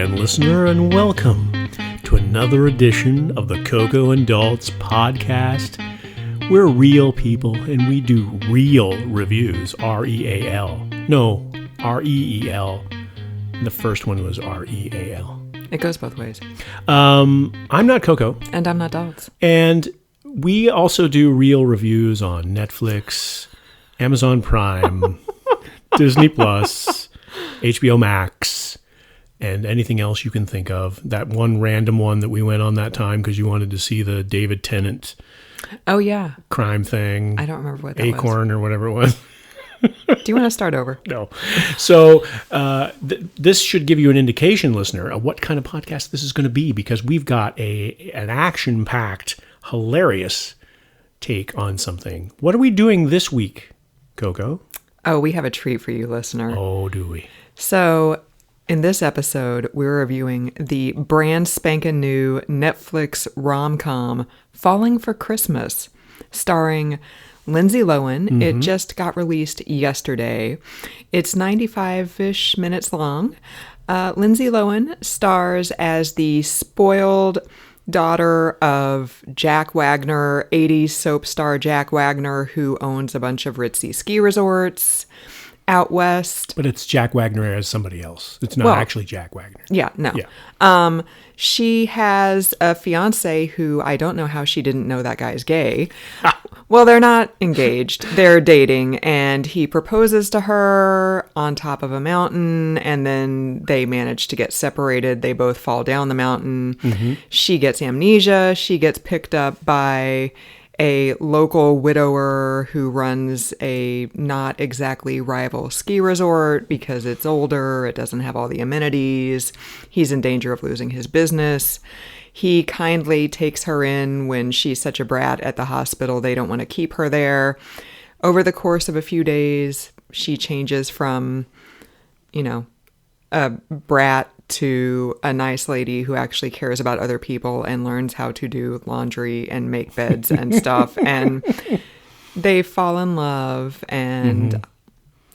again, listener, and welcome to another edition of the Coco and Daltz podcast. We're real people, and we do real reviews, R-E-A-L. No, R-E-E-L. The first one was R-E-A-L. It goes both ways. I'm not Coco. And I'm not Daltz. And we also do real reviews on Netflix, Amazon Prime, Disney Plus, HBO Max, and anything else you can think of. That one random one that we went on that time because you wanted to see the David Tennant crime thing. I don't remember what that Acorn was. Or whatever it was. Do you want to start over? No. So this should give you an indication, listener, of what kind of podcast this is going to be, because we've got an action-packed, hilarious take on something. What are we doing this week, Coco? Oh, we have a treat for you, listener. Oh, do we? So, in this episode, we're reviewing the brand spanking new Netflix rom-com, Falling for Christmas, starring Lindsay Lohan. Mm-hmm. It just got released yesterday. It's 95-ish minutes long. Lindsay Lohan stars as the spoiled daughter of Jack Wagner, 80s soap star Jack Wagner, who owns a bunch of ritzy ski resorts out west. But it's Jack Wagner as somebody else. It's not actually Jack Wagner. Yeah, no. Yeah. She has a fiance who I don't know how she didn't know that guy's gay. Well, they're not engaged. They're dating, and he proposes to her on top of a mountain, and then they manage to get separated. They both fall down the mountain. Mm-hmm. She gets amnesia. She gets picked up by a local widower who runs a not exactly rival ski resort because it's older, it doesn't have all the amenities. He's in danger of losing his business. He kindly takes her in when she's such a brat at the hospital. They don't want to keep her there. Over the course of a few days, she changes from, a brat to a nice lady who actually cares about other people and learns how to do laundry and make beds and stuff. And they fall in love, and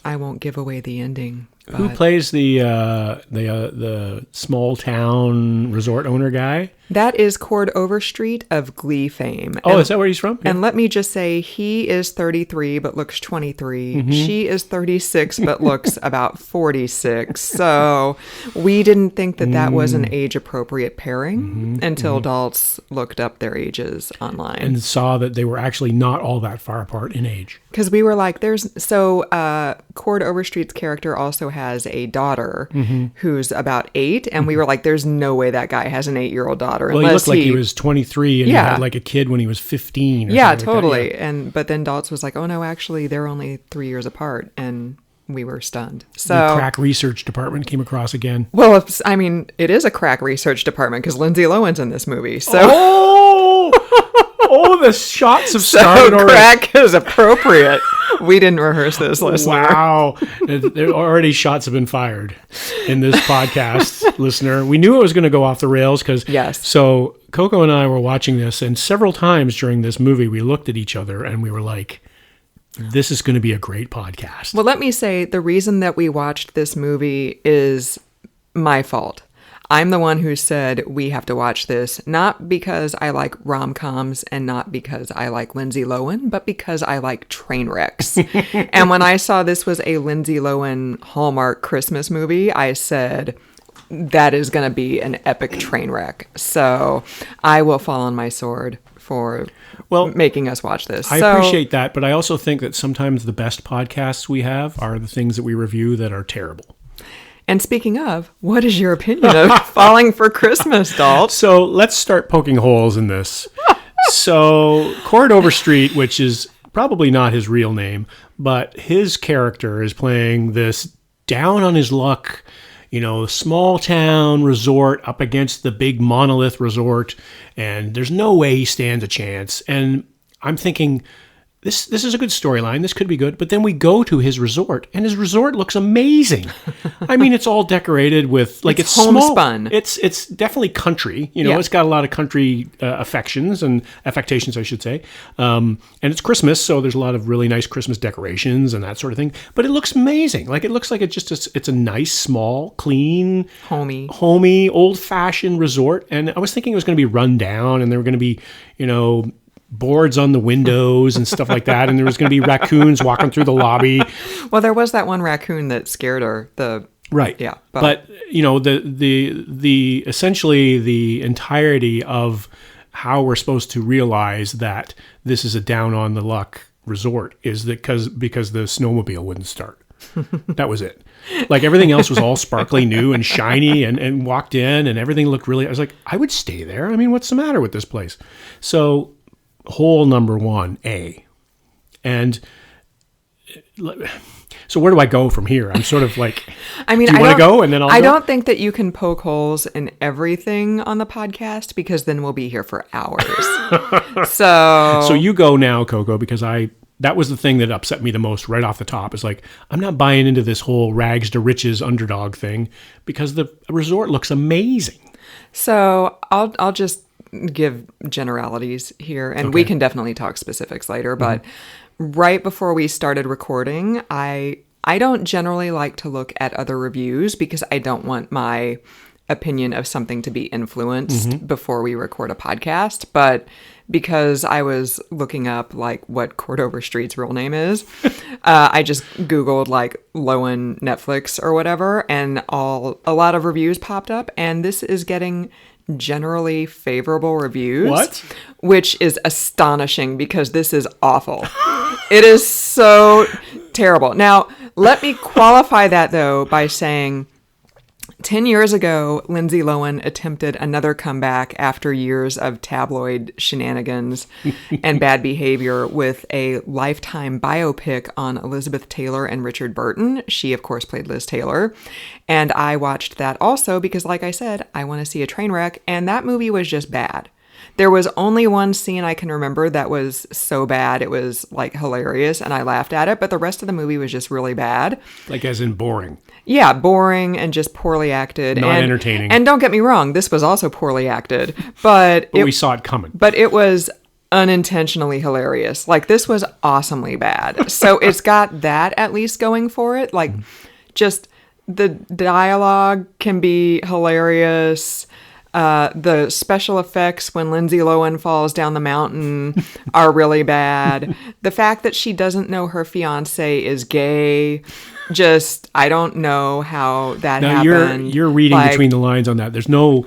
I won't give away the ending. Who plays the small town resort owner guy? That is Cord Overstreet of Glee fame. Oh, is that where he's from? Yeah. And let me just say, he is 33 but looks 23. Mm-hmm. She is 36 but looks about 46. So we didn't think that was an age-appropriate pairing until Daltz looked up their ages online. And saw that they were actually not all that far apart in age. Because we were like, Cord Overstreet's character also has a daughter who's about 8, and we were like, there's no way that guy has an 8-year-old daughter. Well, he looked like he was 23 and he had like a kid when he was 15. Yeah, totally. Like that. But then Daltz was like, oh no, actually they're only 3 years apart, and we were stunned. So the crack research department came across again. Well, it is a crack research department because Lindsay Lohan's in this movie. So the shots have started already. Crack is appropriate. We didn't rehearse this, listener. Wow. There already shots have been fired in this podcast, listener. We knew it was going to go off the rails because So Coco and I were watching this, and several times during this movie we looked at each other and we were like, this is going to be a great podcast. Well, let me say, the reason that we watched this movie is my fault. I'm the one who said we have to watch this, not because I like rom-coms and not because I like Lindsay Lohan, but because I like train wrecks. And when I saw this was a Lindsay Lohan Hallmark Christmas movie, I said, that is going to be an epic train wreck. So I will fall on my sword for making us watch this. I appreciate that, but I also think that sometimes the best podcasts we have are the things that we review that are terrible. And speaking of, what is your opinion of Falling for Christmas, Daltz? So let's start poking holes in this. So Cord Overstreet, which is probably not his real name, but his character is playing this down on his luck, small town resort up against the big monolith resort, and there's no way he stands a chance. And I'm thinking, this is a good storyline. This could be good. But then we go to his resort, and his resort looks amazing. I mean, it's all decorated with like it's homespun. It's definitely country. You know, It's got a lot of country affectations, I should say. And it's Christmas, so there's a lot of really nice Christmas decorations and that sort of thing. But it looks amazing. Like it looks like it's a nice, small, clean, homey, old-fashioned resort. And I was thinking it was going to be run down, and there were going to be, boards on the windows and stuff like that, and there was going to be raccoons walking through the lobby. Well, there was that one raccoon that scared her. Right. Yeah. But the essentially the entirety of how we're supposed to realize that this is a down on the luck resort is that because the snowmobile wouldn't start. That was it. Like everything else was all sparkly new and shiny and walked in and everything looked really, I was like, I would stay there. I mean, what's the matter with this place? So hole number 1, A. And so where do I go from here? I'm sort of like, do you want to go? And then I don't think that you can poke holes in everything on the podcast because then we'll be here for hours. So you go now, Coco, because that was the thing that upset me the most right off the top. Is like, I'm not buying into this whole rags to riches underdog thing because the resort looks amazing. So I'll just give generalities here, and we can definitely talk specifics later, but right before we started recording, I don't generally like to look at other reviews because I don't want my opinion of something to be influenced before we record a podcast, but because I was looking up like what Cordova Street's real name is, I just Googled like Lohan Netflix or whatever, and a lot of reviews popped up, and this is getting generally favorable reviews. What? Which is astonishing because this is awful. It is so terrible. Now, let me qualify that though by saying 10 years ago, Lindsay Lohan attempted another comeback after years of tabloid shenanigans and bad behavior with a Lifetime biopic on Elizabeth Taylor and Richard Burton. She, of course, played Liz Taylor. And I watched that also because, like I said, I want to see a train wreck. And that movie was just bad. There was only one scene I can remember that was so bad it was like hilarious and I laughed at it, but the rest of the movie was just really bad. Like as in boring. Yeah, boring and just poorly acted. Not entertaining. And don't get me wrong, this was also poorly acted, but we saw it coming. But it was unintentionally hilarious. Like this was awesomely bad. So it's got that at least going for it. Like just the dialogue can be hilarious. The special effects when Lindsay Lohan falls down the mountain are really bad. The fact that she doesn't know her fiance is gay, just I don't know how that happened. You're reading between the lines on that. There's no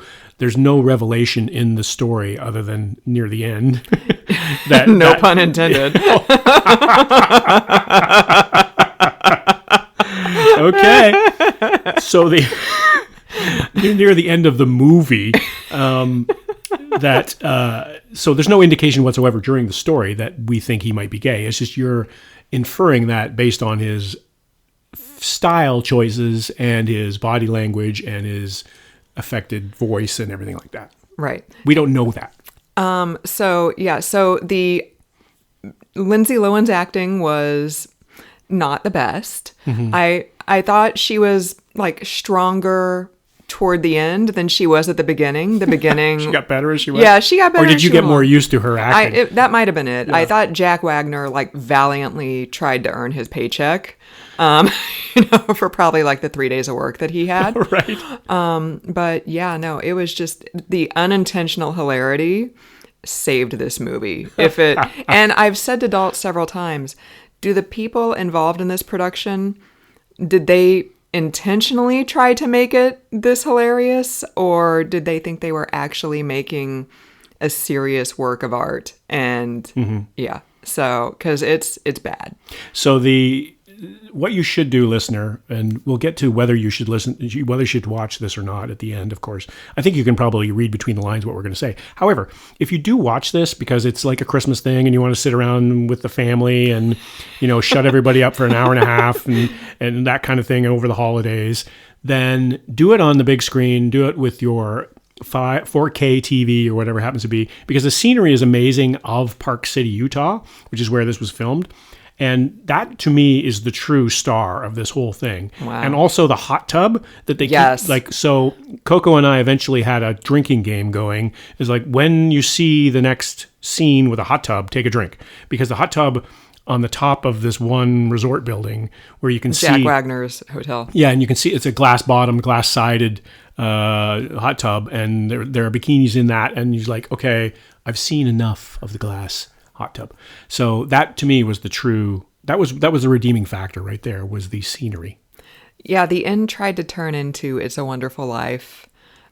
revelation in the story other than near the end. No pun intended. Okay. So near the end of the movie, so there's no indication whatsoever during the story that we think he might be gay. It's just you're inferring that based on his style choices and his body language and his affected voice and everything like that. Right. We don't know that. So the Lindsay Lohan's acting was not the best. I thought she was like stronger toward the end than she was at the beginning. The beginning... She got better as she went? Yeah, she got better. Or did you get more used to her acting? That might have been it. Yeah. I thought Jack Wagner like valiantly tried to earn his paycheck, for probably like the 3 days of work that he had. Right. But yeah, no, it was just the unintentional hilarity saved this movie. And I've said to Dalt several times, do the people involved in this production, did they intentionally try to make it this hilarious, or did they think they were actually making a serious work of art? And yeah, so because it's bad. So what you should do, listener, and we'll get to whether you should watch this or not at the end, of course. I think you can probably read between the lines what we're going to say. However, if you do watch this because it's like a Christmas thing and you want to sit around with the family and, shut everybody up for an hour and a half and that kind of thing over the holidays, then do it on the big screen. Do it with your 4K TV or whatever it happens to be, because the scenery is amazing of Park City, Utah, which is where this was filmed. And that, to me, is the true star of this whole thing. Wow. And also the hot tub that they Yes. keep, so Coco and I eventually had a drinking game going. Is like, when you see the next scene with a hot tub, take a drink. Because the hot tub on the top of this one resort building where you can Jack see... Wagner's hotel. Yeah, and you can see it's a glass-bottomed, glass-sided hot tub, and there are bikinis in that, and you're like, okay, I've seen enough of the glass hot tub. So that, to me, was the true... That was the redeeming factor right there, was the scenery. Yeah, the end tried to turn into It's a Wonderful Life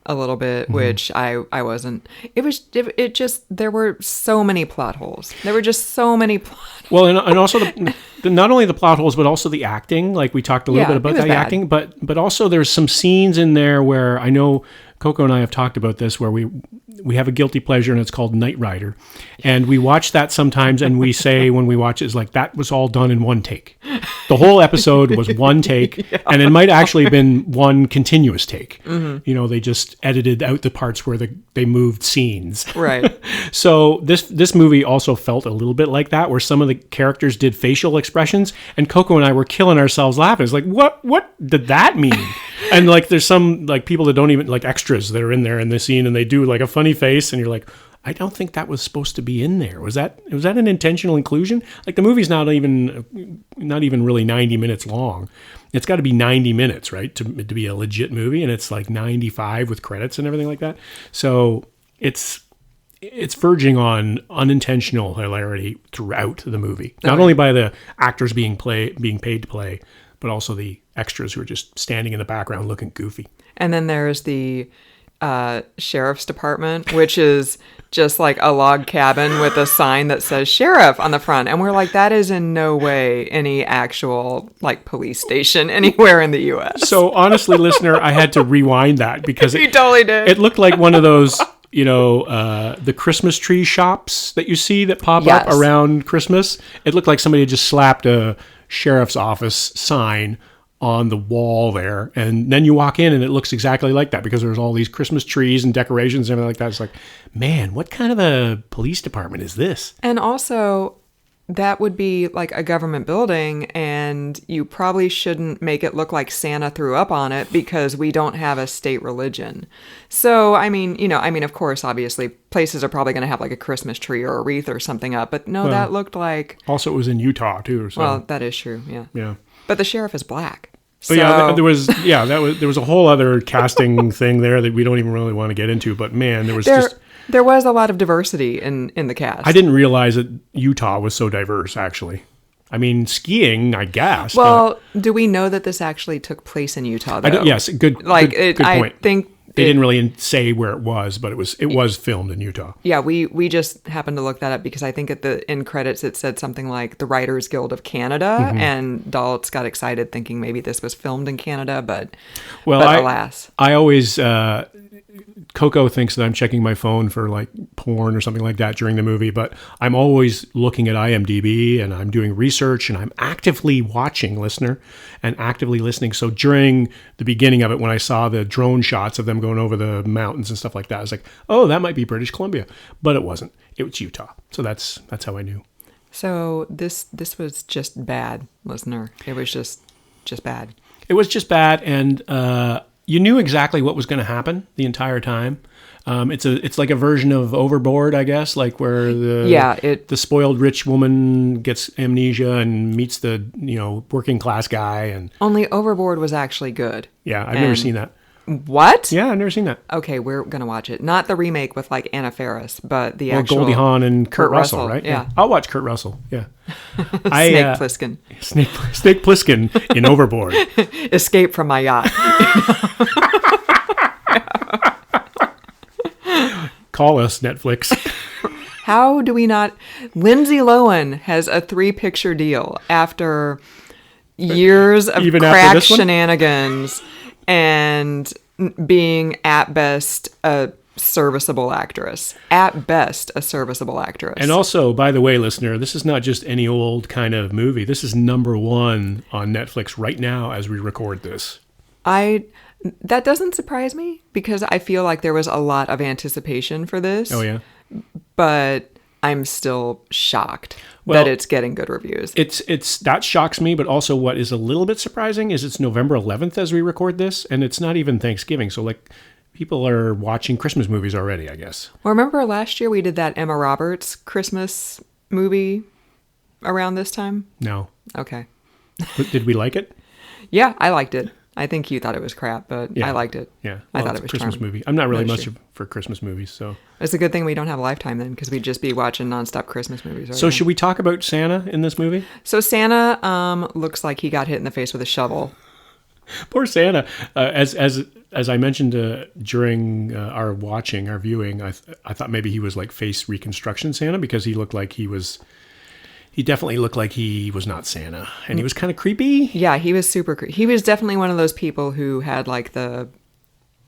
a little bit, which I wasn't. It just, there were so many plot holes. There were just so many plot holes. Well, and also not only the plot holes, but also the acting. Like, we talked a little bit about the acting, but also there's some scenes in there where I know Coco and I have talked about this, where we have a guilty pleasure, and it's called Knight Rider. And we watch that sometimes, and we say when we watch it, it's like, that was all done in one take. The whole episode was one take, and it might actually have been one continuous take. Mm-hmm. They just edited out the parts where they moved scenes. Right. So this movie also felt a little bit like that, where some of the characters did facial expressions, and Coco and I were killing ourselves laughing. It's like, what did that mean? And like, there's some like people that don't even, like extras that are in there in the scene, and they do like a funny face, and you're like, I don't think that was supposed to be in there. Was that an intentional inclusion? Like, the movie's not even really 90 minutes long. It's got to be 90 minutes, right, to be a legit movie, and it's like 95 with credits and everything like that. So it's verging on unintentional hilarity throughout the movie, not only by the actors being paid to play, but also the extras who are just standing in the background looking goofy. And then there's the sheriff's department, which is just like a log cabin with a sign that says sheriff on the front. And we're like, that is in no way any actual like police station anywhere in the U.S. So honestly, listener, I had to rewind that because you totally did. It looked like one of those, the Christmas tree shops that you see that pop up around Christmas. It looked like somebody had just slapped a sheriff's office sign on the wall there, and then you walk in and it looks exactly like that because there's all these Christmas trees and decorations and everything like that. It's like, man, what kind of a police department is this? And also, that would be like a government building, and you probably shouldn't make it look like Santa threw up on it because we don't have a state religion. So, I mean, of course, obviously, places are probably going to have like a Christmas tree or a wreath or something up, but no, that looked like... Also, it was in Utah, too. So. Well, that is true, yeah. Yeah. But the sheriff is black. But there was a whole other casting thing there that we don't even really want to get into. But man, there was a lot of diversity in the cast. I didn't realize that Utah was so diverse. Actually, I mean, skiing, I guess. Well, do we know that this actually took place in Utah? Though? Yes, good point. I think they didn't really say where it was, but it was filmed in Utah. Yeah, we just happened to look that up because I think at the end credits it said something like the Writers Guild of Canada, and Daltz got excited thinking maybe this was filmed in Canada, but alas. I always... Coco thinks that I'm checking my phone for like porn or something like that during the movie, but I'm always looking at IMDb and I'm doing research and I'm actively watching, listener, and actively listening. So during the beginning of it, when I saw the drone shots of them going over the mountains and stuff like that, I was like, oh, that might be British Columbia, but it wasn't. It was Utah. So that's how I knew. So this was just bad, listener. It was just bad. It was just bad, and you knew exactly what was going to happen the entire time. It's like a version of Overboard, I guess, like where the spoiled rich woman gets amnesia and meets the working class guy, and only Overboard was actually good. Yeah, I've never seen that. What? Yeah, I've never seen that. Okay, we're gonna watch it. Not the remake with like Anna Faris, but the actual Goldie Hawn and Kurt Russell, right? Yeah, I'll watch Kurt Russell. Yeah, Snake Plissken. Snake Plissken in Overboard. Escape from my yacht. Call us, Netflix. How do we not? Lindsay Lohan has a 3-picture deal after years of crack shenanigans and being at best a serviceable actress. At best, a serviceable actress. And also, by the way, listener, this is not just any old kind of movie. This is #1 on Netflix right now as we record this. That doesn't surprise me because I feel like there was a lot of anticipation for this. Oh, yeah? But I'm still shocked Well, that it's getting good reviews. It's that shocks me, but also what is a little bit surprising is it's November 11th as we record this, and it's not even Thanksgiving. So, like, people are watching Christmas movies already, I guess. Well, remember last year we did that Emma Roberts Christmas movie around this time? No. Okay. But did we like it? Yeah, I liked it. I think you thought it was crap, but Yeah. I liked it. Yeah. I Well, thought it's it was a Christmas charming. movie. I'm not really That much is true. for Christmas movies, so. It's a good thing we don't have Lifetime then, because we'd just be watching nonstop Christmas movies. Right So now. should we talk about Santa in this movie? So Santa looks like he got hit in the face with a shovel. Poor Santa. As I mentioned during our viewing, I thought maybe he was like face reconstruction Santa because he looked like he definitely looked like he was not Santa, and he was kind of creepy. Yeah, he was he was definitely one of those people who had like the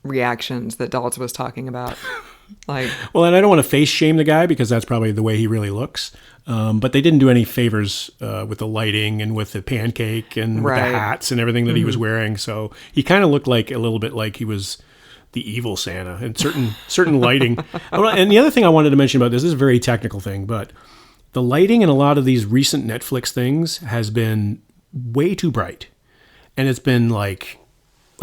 reactions that Daltz was talking about. Like, Well, and I don't want to face shame the guy because that's probably the way he really looks. But they didn't do any favors with the lighting and with the pancake and with the Right. hats and everything that he was wearing. So he kind of looked like a little bit like he was the evil Santa and certain lighting. And the other thing I wanted to mention about this is a very technical thing, but the lighting in a lot of these recent Netflix things has been way too bright. And it's been like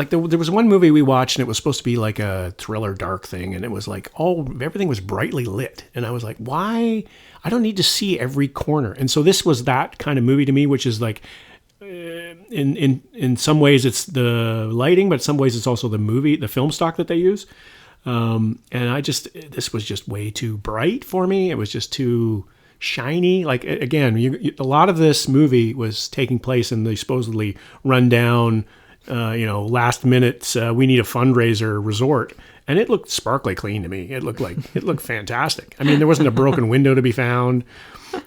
there was one movie we watched and it was supposed to be like a thriller dark thing, and it was like everything was brightly lit, and I was like, why? I don't need to see every corner. And so this was that kind of movie to me, which is like in some ways it's the lighting, but in some ways it's also the film stock that they use. And this was just way too bright for me. It was just too shiny. Like, again, a lot of this movie was taking place in the supposedly rundown, last minute, we need a fundraiser resort. And it looked sparkly clean to me. It looked fantastic. I mean, there wasn't a broken window to be found.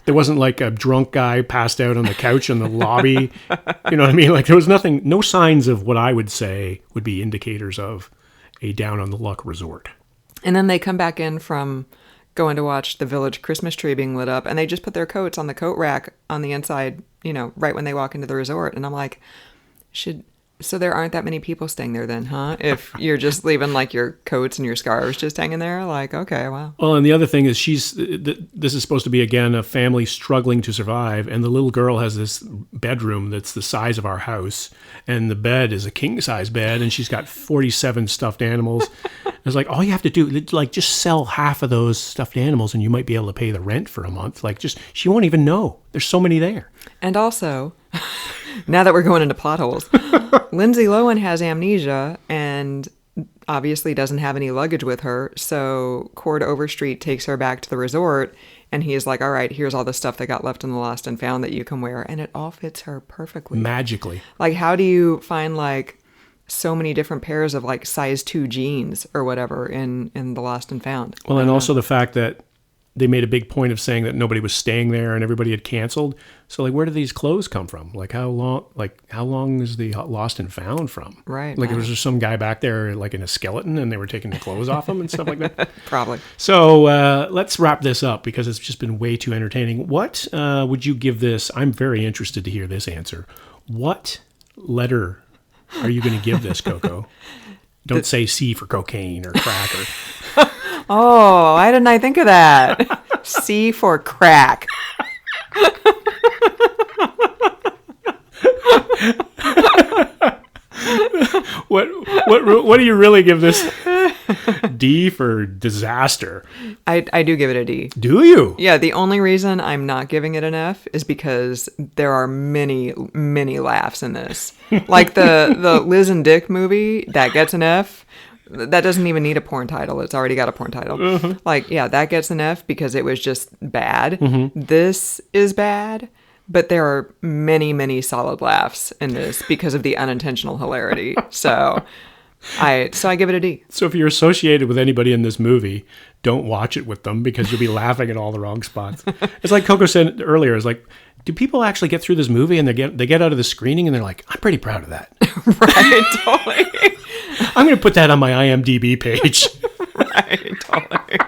There wasn't like a drunk guy passed out on the couch in the lobby. You know what I mean? Like, there was no signs of what I would say would be indicators of a down on the luck resort. and then they come back in from going to watch the village Christmas tree being lit up, and they just put their coats on the coat rack on the inside, right when they walk into the resort. And I'm like, so there aren't that many people staying there then, huh? If you're just leaving like your coats and your scarves just hanging there, like, okay, wow. Well, and the other thing is this is supposed to be, again, a family struggling to survive. And the little girl has this bedroom that's the size of our house. And the bed is a king size bed. And she's got 47 stuffed animals. It's like, all you have to do, like, just sell half of those stuffed animals and you might be able to pay the rent for a month. Like, she won't even know. There's so many there. And also, now that we're going into plot holes, Lindsay Lohan has amnesia and obviously doesn't have any luggage with her. So Cord Overstreet takes her back to the resort, and he's like, all right, here's all the stuff that got left in the lost and found that you can wear. And it all fits her perfectly. Magically. Like, how do you find like so many different pairs of like size 2 jeans or whatever in the lost and found? Well, and also the fact that they made a big point of saying that nobody was staying there and everybody had canceled. So, like, where do these clothes come from? Like, how long is the lost and found from? Right. Like, was there some guy back there, like, in a skeleton and they were taking the clothes off him and stuff like that? Probably. So, let's wrap this up because it's just been way too entertaining. What would you give this? I'm very interested to hear this answer. What letter are you going to give this, Coco? Don't say C for cocaine or crack or... Oh, why didn't I think of that? C for crack. What do you really give this? D for disaster. I do give it a D. Do you? Yeah, the only reason I'm not giving it an F is because there are many, many laughs in this. Like the Liz and Dick movie, that gets an F. That doesn't even need a porn title. It's already got a porn title. Mm-hmm. Like, yeah, that gets an F because it was just bad. Mm-hmm. This is bad, but there are many, many solid laughs in this because of the unintentional hilarity. So I give it a D. So if you're associated with anybody in this movie, don't watch it with them because you'll be laughing at all the wrong spots. It's like Coco said earlier. It's like, do people actually get through this movie and they get out of the screening and they're like, I'm pretty proud of that. Right, totally. I'm going to put that on my IMDb page. Right, totally.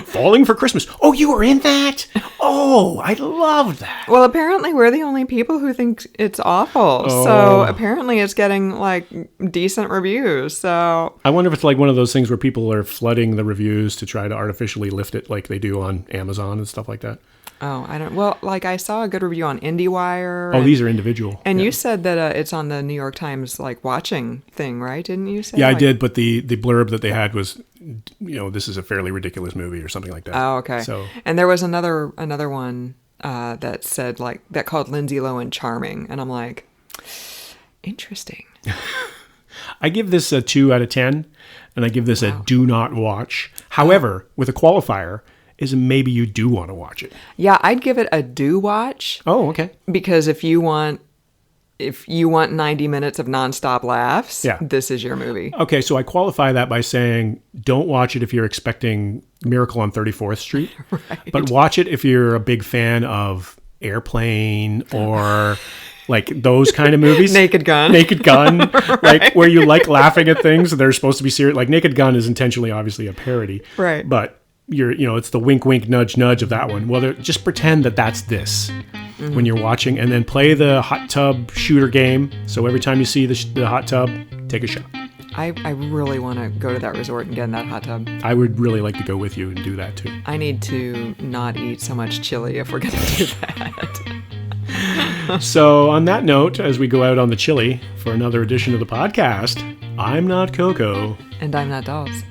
Falling for Christmas. Oh, you were in that? Oh, I loved that. Well, apparently we're the only people who think it's awful. Oh. So apparently it's getting like decent reviews. So I wonder if it's like one of those things where people are flooding the reviews to try to artificially lift it like they do on Amazon and stuff like that. oh, I don't. Well, like I saw a good review on IndieWire. Oh, these are individual. And you said that it's on the New York Times like watching thing, right? Didn't you say? Yeah, I Like- did, but the blurb that they had was, this is a fairly ridiculous movie or something like that. Oh, okay. So And there was another one that said like that called Lindsay Lohan charming, and I'm like, interesting. I give this a 2 out of 10, and I give this a do not watch. However, with a qualifier, is maybe you do want to watch it. Yeah, I'd give it a do watch Oh, okay. because if you want 90 minutes of nonstop laughs, Yeah. this is your movie. Okay, so I qualify that by saying don't watch it if you're expecting Miracle on 34th Street, but watch it if you're a big fan of Airplane or like those kind of movies. Naked Gun. Naked Gun, like where you like laughing at things they're supposed to be serious. Like Naked Gun is intentionally obviously a parody, Right. But it's the wink, wink, nudge, nudge of that one. Well, just pretend that that's this when you're watching, and then play the hot tub shooter game. So every time you see the hot tub, take a shot. I really want to go to that resort and get in that hot tub. I would really like to go with you and do that too. I need to not eat so much chili if we're going to do that. So on that note, as we go out on the chili for another edition of the podcast, I'm not Coco. And I'm not Dolls.